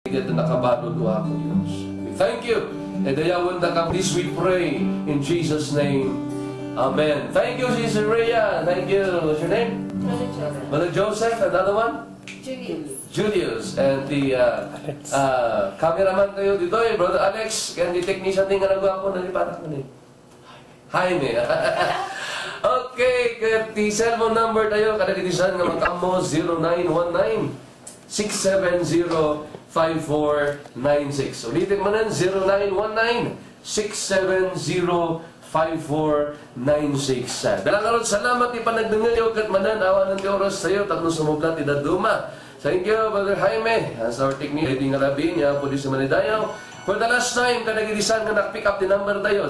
Ito nakabalo duha ko Diyos. We thank you. And dayawon na ka. This we pray in Jesus' name. Amen. Thank you, Sister Rhea. Thank you. What's your name? Brother Joseph. Another one? Julius. And the cameraman kayo dito Brother Alex. And the technician din nga nagwapo na lipatak mo ni Jaime. Okay, the cellphone number tayo kadagitisan nga magkamo 0919-670-5496. Ulitin mo nan 0919-670-5496. Dalang salamat ni panagdungayo kat manan awan ng oras tayo tapos sumublat ti daduma. Thank you, Brother Jaime. As our technique, ready nga labi niya po di sa Manidayaw. For the last time, kadagitisan nga nak-pick up the number tayo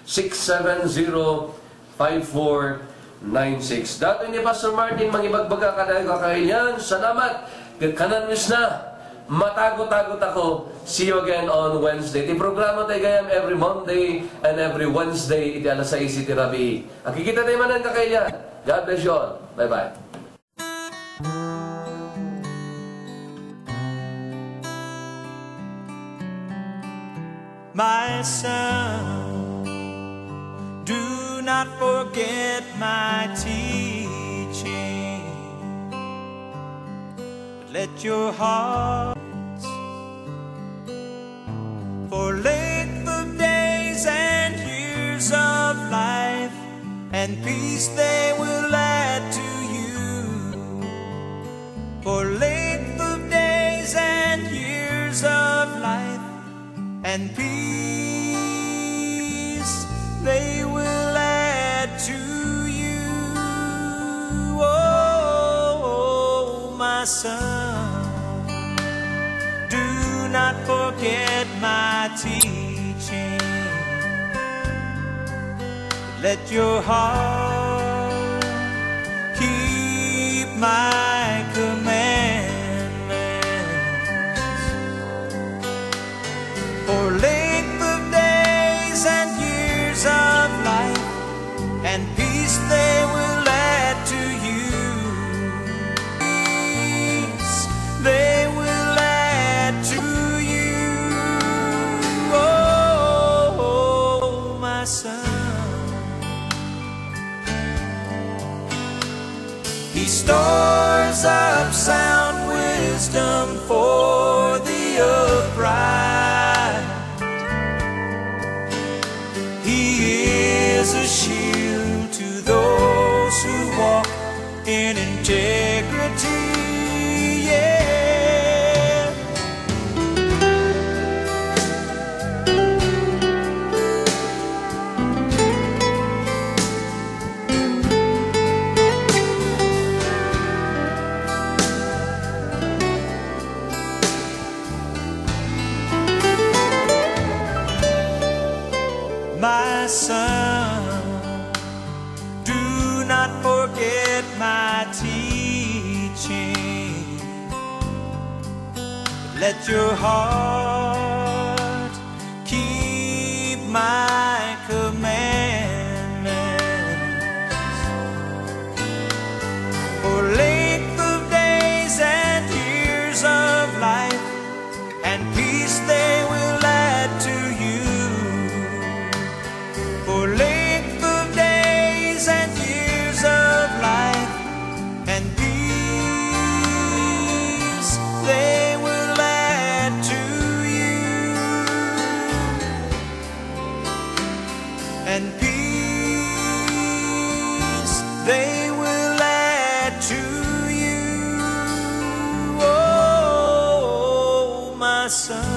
0919-670-5496. Dato ni Pastor Martin, mangibagbaga kadayo kakailan. Salamat. Kanan wis na. Matagot-tagot ako. See you again on Wednesday. Iti programa tayo gayam every Monday and every Wednesday. Iti alas 6 iti Rabi. Akikita tayo manan kakailan. God bless you all. Bye-bye. My son, do not forget my teaching, but let your hearts, for length of days and years of life, and peace they will add to you. For length of days and years of life, and peace they will add to you. Oh, my son, do not forget my teaching. Let your heart keep my commandments. For length of days and years of life, and peace they will add to you. Peace they will add to you. Oh, my son, He stores up sound wisdom for the upright. A shield to those who walk in integrity. Yeah. My son, forget my teaching, let your heart keep my commandments. For length of days and years of life, and peace they will add to you. For length of days and years of life, and peace they will add to you. And peace they will add to you. Oh, my son,